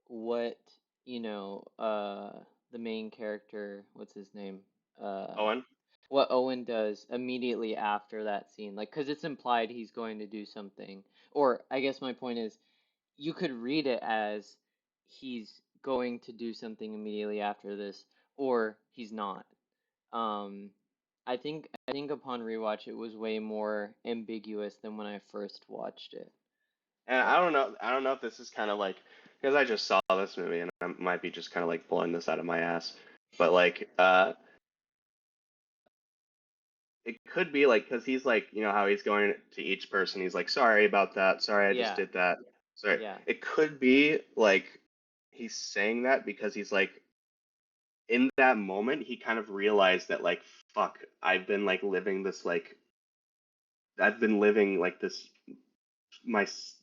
what, you know, the main character, what's his name? Uh Owen. what Owen does immediately after that scene. Like, 'cause it's implied he's going to do something. Or I guess my point is you could read it as he's going to do something immediately after this, or he's not. Um, I think upon rewatch it was way more ambiguous than when I first watched it. And But I don't know if this is kind of like because I just saw this movie and I might be just kind of like blowing this out of my ass, but like it could be like because he's like you know how he's going to each person he's like sorry about that, sorry I just yeah, did that, sorry. yeah. It could be like he's saying that because he's like in that moment he kind of realized that like fuck I've been like living this like I've been living like this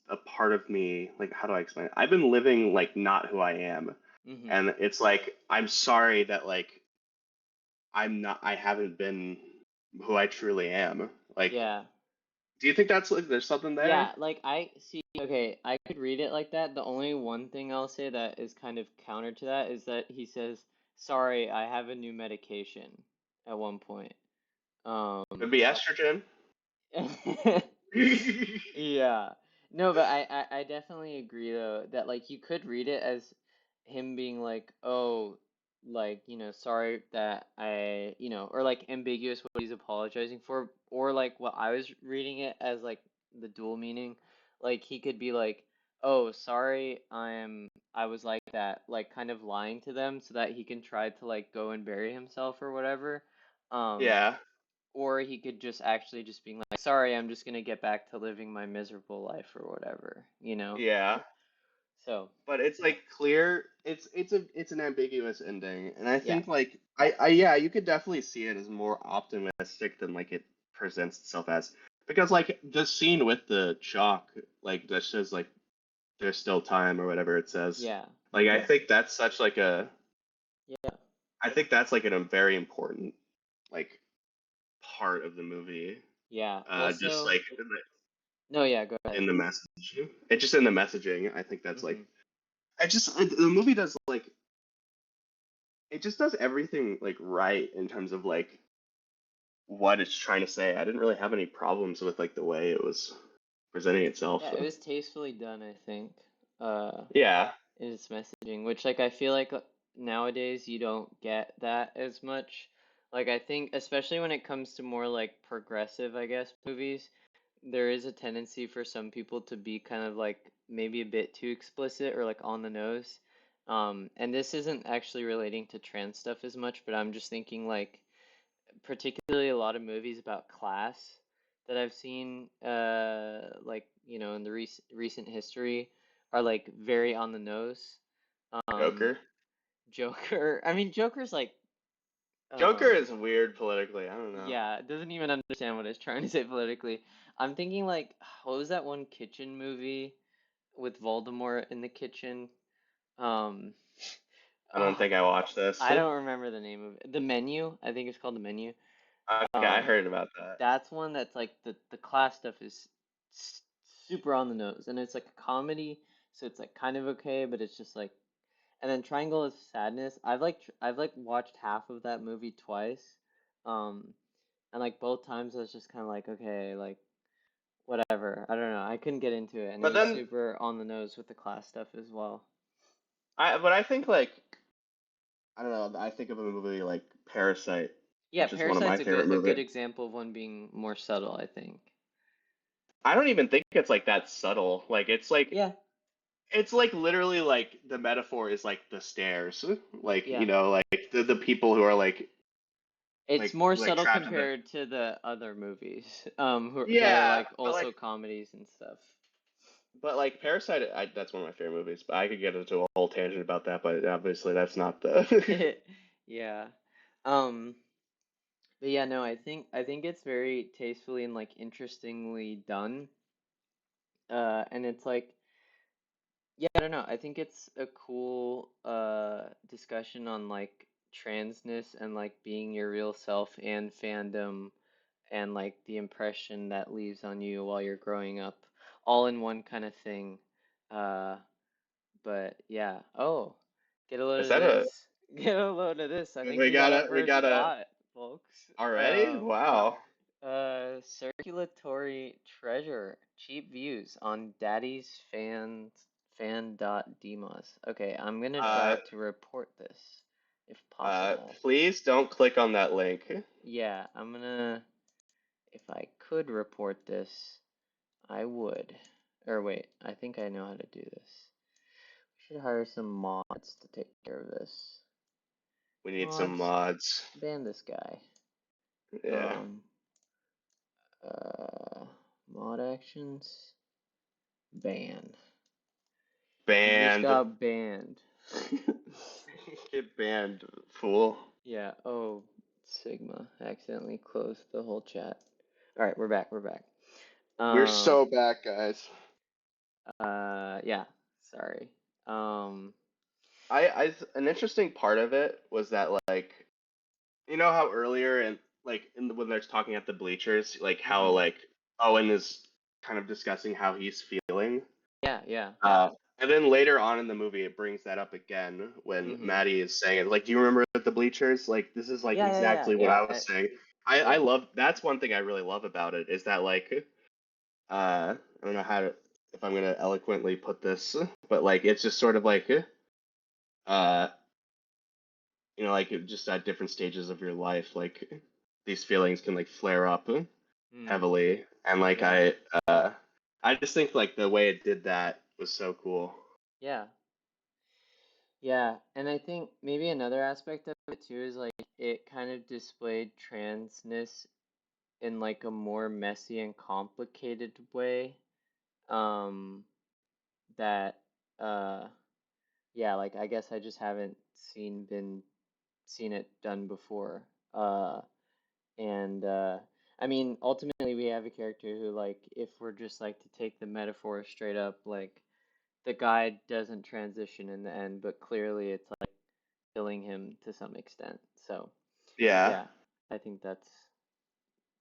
a part of me like how do I explain it? I've been living like not who I am, Mm-hmm. and it's like I'm sorry that like I haven't been who I truly am. Like, Yeah. do you think that's like there's something there? Yeah, like I see, okay, I could read it like that. The only one thing I'll say that is kind of counter to that is that he says, "Sorry, I have a new medication" at one point. Could Um, be estrogen. Yeah. No, but I definitely agree though that like you could read it as him being like, "Oh, like, sorry that or like ambiguous what he's apologizing for, or like what I was reading it as like the dual meaning. Like he could be like, "Oh, sorry, I was like that," like kind of lying to them so that he can try to like go and bury himself or whatever. Um, Yeah, or he could just actually just being like, sorry, I'm just gonna get back to living my miserable life or whatever, you know? yeah. So, But it's like clear. It's an ambiguous ending, and I yeah, think like I yeah, you could definitely see it as more optimistic than like it presents itself as. Because like the scene with the chalk, like that says like there's still time or whatever it says. yeah, Like I think that's such like a yeah, I think that's like a very important like part of the movie. yeah. Just Also, like no, yeah, go ahead. in the message. It just in the messaging. I think that's like Hmm. the movie does like it just does everything like right in terms of like what it's trying to say. I didn't really have any problems with like the way it was presenting itself. Yeah, it was tastefully done, I think, uh, Yeah, in its messaging, which like I feel like nowadays you don't get that as much. Like I think, especially when it comes to more like progressive, I guess, movies, there is a tendency for some people to be kind of like maybe a bit too explicit or like on the nose. And this isn't actually relating to trans stuff as much, but I'm just thinking like particularly a lot of movies about class that I've seen like, in the recent history are like very on the nose. Um, Joker. Joker, I mean Joker's like Joker um is weird politically. I don't know. yeah, doesn't even understand what it's trying to say politically. I'm thinking like, what was that one kitchen movie with Voldemort in the kitchen? Um, I don't oh, think I watched this. I don't remember the name of it. The Menu, I think it's called The Menu. Okay, I Um, heard about that. that's one that's like the class stuff is s- super on the nose, and it's like a comedy, so it's like kind of okay, but it's just like. And then Triangle of Sadness, I've like watched half of that movie twice. Um, and like both times I was just kind of like, okay, like whatever. I don't know. I couldn't get into it, and it But was then super on the nose with the class stuff as well. I think like I don't know. I think of a movie like Parasite, Yeah, which is one of my Parasite's a favorite good movies. example of one being more subtle, I think. I don't even think it's like that subtle. Like it's like Yeah. it's like literally like the metaphor is like the stairs, like Yeah. like the people who are It's more like subtle trapped in the compared to the other movies, that are yeah, like but also comedies and stuff. like Parasite, that's one of my favorite movies. But I could get into a whole tangent about that, but obviously that's not the. Yeah. Um, but yeah, no, I think it's very tastefully and like interestingly done. And it's like, yeah, I don't know. I think it's a cool discussion on like transness and like being your real self and fandom and like the impression that leaves on you while you're growing up, all in one kind of thing. Uh, but yeah. Oh, get a Is load of that a this. Get a load of this. I think we got our we first gotta spot, folks. already? Wow. Circulatory treasure. Cheap views on Daddy's fan.demos. Okay, I'm gonna try Uh, to report this if possible. please don't click on that link. Yeah, I'm gonna. If I could report this, I would. Or wait, I think I know how to do this. We should hire some mods to take care of this. We need some Mods, mods. ban this guy. Yeah. Um, uh, Mod actions, ban. You just Banned. got banned. Get banned, fool. Yeah, oh, Sigma. Accidentally closed the whole chat. Alright, we're back, we're back. We're Um, so back, guys. yeah, sorry. Um, An interesting part of it was that like how earlier and like when they're talking at the bleachers, like how mhm. like Owen is kind of discussing how he's feeling. Yeah, yeah. And then later on in the movie, it brings that up again when Mhm. Maddie is saying it. Like, do you remember at the bleachers? Like, this is like Yeah, yeah, yeah, exactly what yeah. I was saying. I Yeah. love that's one thing I really love about it is that like I don't know how to if I'm gonna eloquently put this, but like it's just sort of like uh like just at different stages of your life, like these feelings can like flare up Mm. heavily, and like Yeah. I just think like the way it did that was so cool. Yeah. Yeah. And I think maybe another aspect of it too is like it kind of displayed transness in like a more messy and complicated way. Um, that uh yeah, like I guess I just haven't seen it done before. And I mean, ultimately, we have a character who, like, if we're just like to take the metaphor straight up, like, the guy doesn't transition in the end, but clearly it's like killing him to some extent. So, Yeah. yeah, I think that's,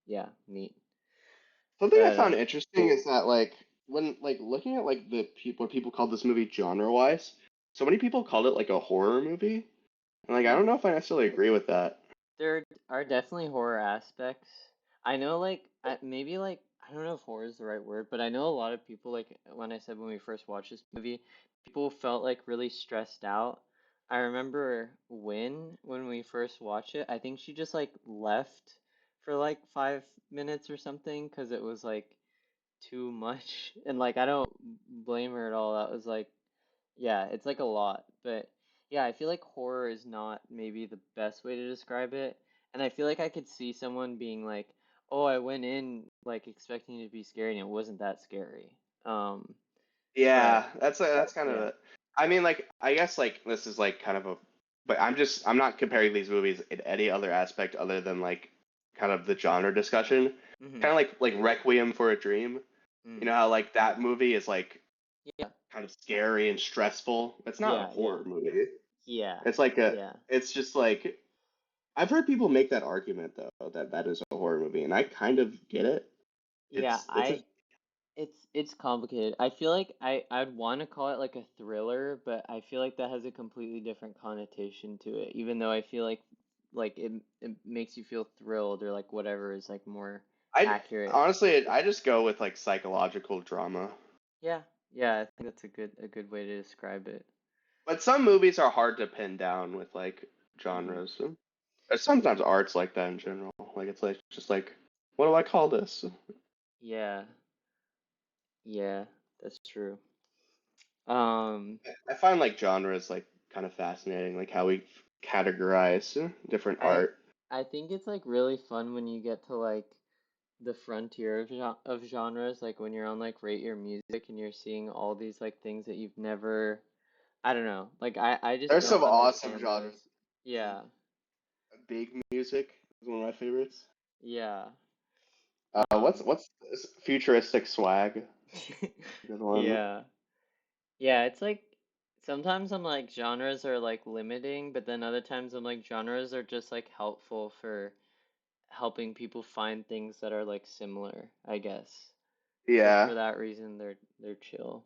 yeah, neat. Something I But, found interesting is that like when like looking at like the people what people called this movie genre wise, so many people called it like a horror movie, and like I don't mm, know if I necessarily agree with that. there are definitely horror aspects. I know, like, maybe, like, I don't know if horror is the right word, but I know a lot of people, like, when I said when we first watched this movie, people felt, like, really stressed out. I remember when we first watched it, I think she just, like, left for, like, 5 minutes or something because it was, like, too much. And, like, I don't blame her at all. That was, like, yeah, it's like a lot, but yeah, I feel like horror is not maybe the best way to describe it. And I feel like I could see someone being like, "Oh, I went in like expecting it to be scary and it wasn't that scary." But Yeah, that's kind of yeah. the. I mean, like I guess like this is like kind of a, but I'm not comparing these movies in any other aspect other than like kind of the genre discussion. Mm-hmm. Kind of like Requiem for a Dream. You Mm. know how like that movie is like Yeah. kind of scary and stressful. It's not a Yeah, yeah. horror movie. Yeah. It's like a. Yeah. It's just like I've heard people make that argument though that that is a horror movie, and I kind of get it. Yeah, It's a it's complicated. I feel like I'd want to call it like a thriller, but I feel like that has a completely different connotation to it. Even though I feel like it makes you feel thrilled or like whatever is like more I accurate. honestly I just go with like psychological drama. Yeah. Yeah, I think that's a good way to describe it. But some movies are hard to pin down with like Hmm. genres. Or sometimes art's like that in general. Like it's like just like what do I call this? Yeah. Yeah, that's true. Um, I find like genres like kind of fascinating, like how we categorize different I art. I think it's like really fun when you get to like the frontier of genres, like when you're on like Rate Your Music and you're seeing all these like things that you've never, I don't know, like I just There's don't some awesome understand those. genres. Yeah, Big music is one of my favorites. yeah. What's Um, what's this futuristic swag? Good one. yeah. Yeah, it's like sometimes I'm like genres are like limiting, but then other times I'm like genres are just like helpful for helping people find things that are like similar, I guess. So for Yeah, that reason they're chill.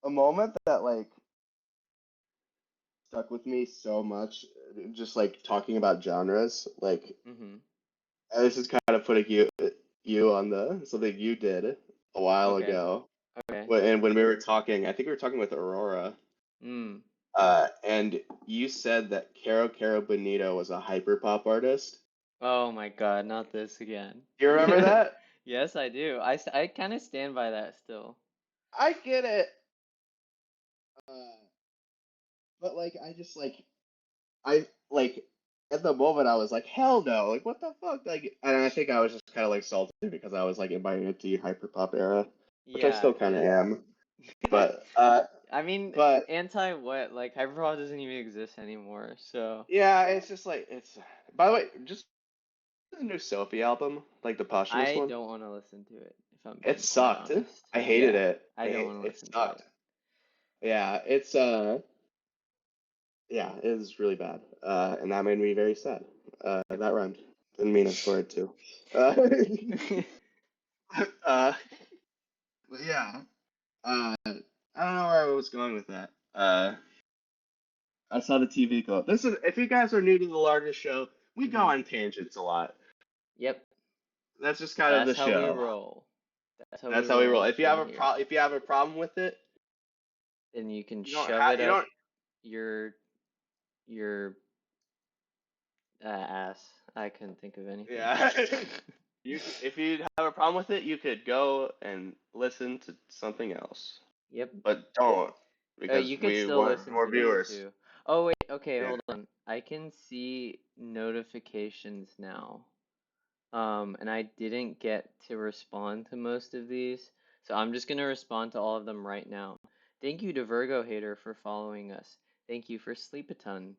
a moment that like stuck with me so much, just like talking about genres. Like Mm-hmm. this is kind of putting you on the something you did a while Okay. ago. Okay. And when we were talking, I think we were talking with Aurora, Mm. and you said that Caro Caro Bonito was a hyperpop artist. Oh my God, not this again. Do you remember that? Yes, I do. I kind of stand by that still. I get it, uh, but like I just I like at the moment I was like, hell no, like what the fuck? Like, and I think I was just kind of like salty because I was like in my anti hyperpop era, which I Yeah, still kind of 'cause am. But uh, I mean, but anti what? Like hyperpop doesn't even exist anymore. So yeah, it's just like it's. By the way, just the new Sophie album, like the posthumous I one, don't want to listen to it if I'm it being quite sucked. honest. I hated Yeah, it. I don't want to It listen to sucked. it. Yeah, yeah, it was really bad. And that made me very sad. That rhymed. Didn't mean it for it to. Uh, uh, but yeah. I don't know where I was going with that. I saw the TV go. This is if you guys are new to the Larter show, we go Hmm. on tangents a lot. Yep, That's just kind of that's the how we show. roll. That's how we That's how we roll. roll in here. If you have a problem with it, And you can you don't shove have it you up don't your your ass. I couldn't think of anything. yeah. If you have a problem with it, you could go and listen to something else. Yep. But don't You because could we still want listen more to this viewers. too. Oh wait, okay, Yeah. hold on. I can see notifications now. And I didn't get to respond to most of these, so I'm just gonna respond to all of them right now. Thank you to Virgo Hater for following us. Thank you for Sleepaton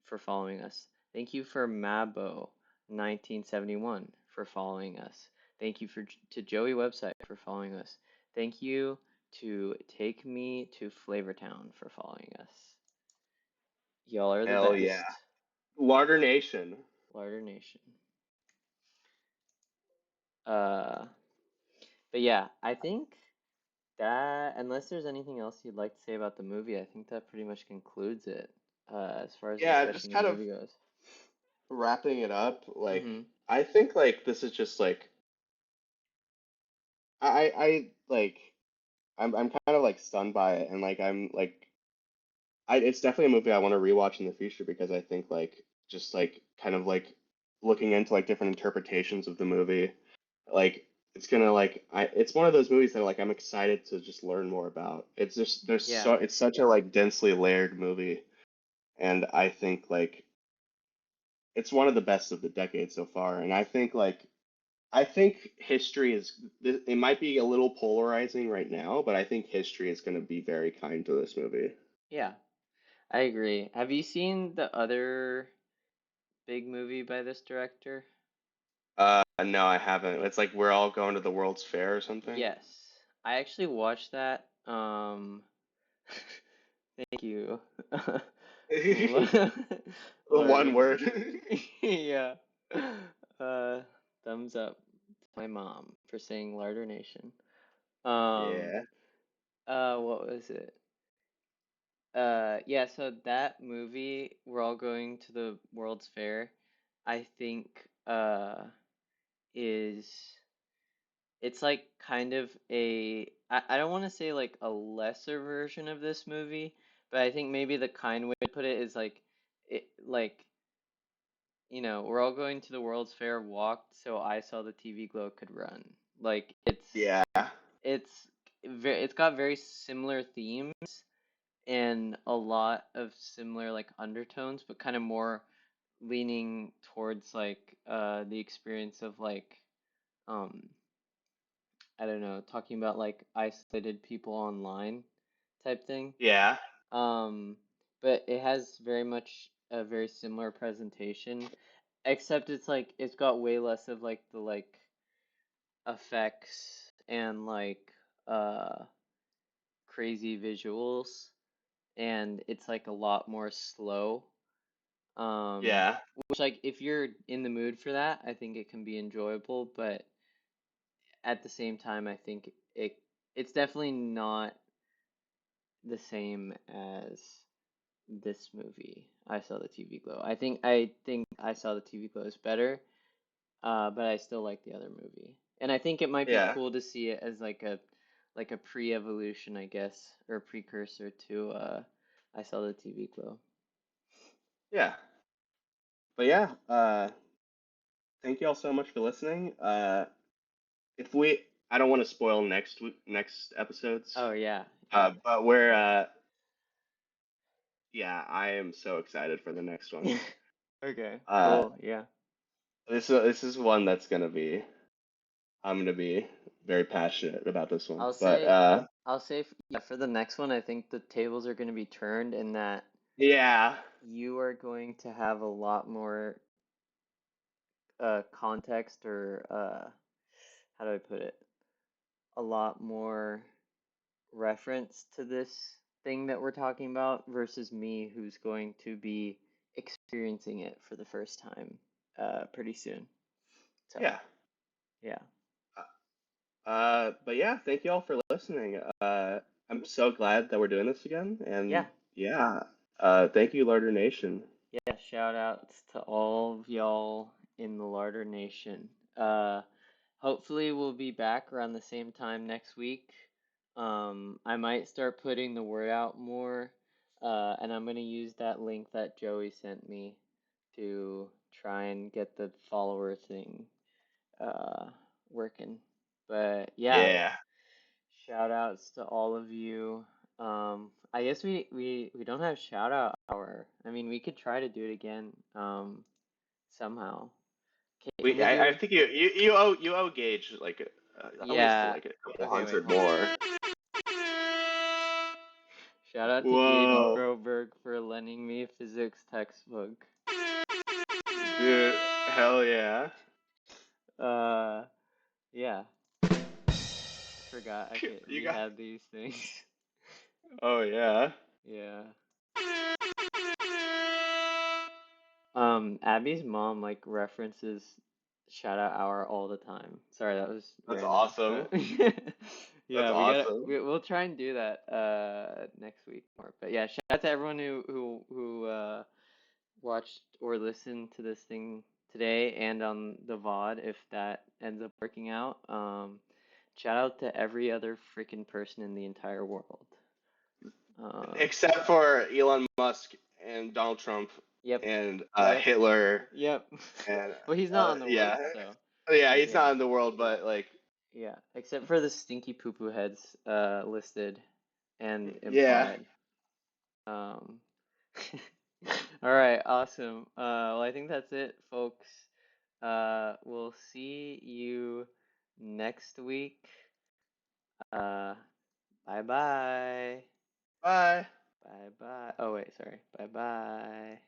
for following us. Thank you for Mabo 1971 for following us. Thank you to Joey Website for following us. Thank you to Take Me to Flavortown for following us. Y'all are the Hell yeah. best. Larder Nation. Larder Nation. Uh, but yeah, I think that, unless there's anything else you'd like to say about the movie, I think that pretty much concludes it, as far as Yeah, just discussing the kind of movie goes. wrapping it up. Like Mm-hmm. I think like this is just like I like I'm kind of like stunned by it and like I'm like I it's definitely a movie I want to rewatch in the future because I think like just like kind of like looking into like different interpretations of the movie like it's gonna like I it's one of those movies that like I'm excited to just learn more about. It's just there's so Yeah, it's such a like densely layered movie and I think like it's one of the best of the decade so far and I think history is it might be a little polarizing right now, but I think history is going to be very kind to this movie. yeah, I agree. Have you seen the other big movie by this director? No, I haven't. It's like we're all going to the World's Fair or something. Yes, I actually watched that. Thank you. One Larder. word. Yeah. Uh, thumbs up to my mom for saying Larder Nation. Um, Yeah. what was it? Yeah, so that movie, We're All Going to the World's Fair, I think, is it's like kind of I don't want to say like a lesser version of this movie, but I think maybe the kind way to put it is like like we're all going to the World's Fair walked so I saw the TV glow could run. Like Yeah. it's it's got very similar themes and a lot of similar like undertones, but kind of more leaning towards like the experience of like um I don't know, talking about like isolated people online type thing. Yeah. Um, but it has very much a very similar presentation, except it's like it's got way less of like the like effects and like uh crazy visuals, and it's like a lot more slow. Um, Yeah. which like if you're in the mood for that, I think it can be enjoyable, but at the same time, I think it's definitely not the same as this movie. I saw the TV Glow. I think I saw the TV Glow is better, but I still like the other movie. And I think it might be Yeah. cool to see it as like a pre-evolution, I guess, or precursor to I saw the TV Glow. Yeah. But yeah, thank you all so much for listening. If we, I don't want to spoil next episodes, Oh yeah, yeah. but we're, yeah, I am so excited for the next one. Okay, Uh, cool. Yeah. this is one that's gonna be, I'm gonna be very passionate about this one. I'll But say I'll say yeah, for the next one, I think the tables are going to be turned in that yeah, you are going to have a lot more context or how do I put it? A lot more reference to this thing that we're talking about versus me, who's going to be experiencing it for the first time pretty soon. So, yeah. yeah. But yeah, thank you all for listening. I'm so glad that we're doing this again, Yeah. and yeah, thank you, Larter Nation. Yeah, shout outs to all of y'all in the Larter Nation. Uh, hopefully we'll be back around the same time next week. I might start putting the word out more, and I'm gonna use that link that Joey sent me to try and get the follower thing uh working. But yeah, Yeah, shout outs to all of you. I guess we don't have shout out hour. I mean, we could try to do it again, somehow. Can we I do? think you owe Gage like at least Yeah. like a couple Okay, wait, hundred hold on. more. Shout out to Gage Whoa, Broberg for lending me a physics textbook. dude, hell yeah. Uh, yeah. I forgot. Okay, You we got, had these things. oh yeah. Yeah. Abby's mom like references shout out hour all the time. Sorry, that was That's random, awesome. but That's yeah, awesome. we'll try and do that next week more. But yeah, shout out to everyone who watched or listened to this thing today and on the VOD if that ends up working out. Shout out to every other freaking person in the entire world. Uh, Except for Elon Musk and Donald Trump yep, and yep, Hitler yep. and Well, he's not on the world, yeah. so Yeah, he's yeah. not in the world, but like, Yeah, except for the stinky poo poo heads listed and yeah. implied. Um, all right, awesome. Well, I think that's it, folks. We'll see you next week. Uh, bye bye. Bye. Bye bye. Oh, wait, sorry. Bye bye.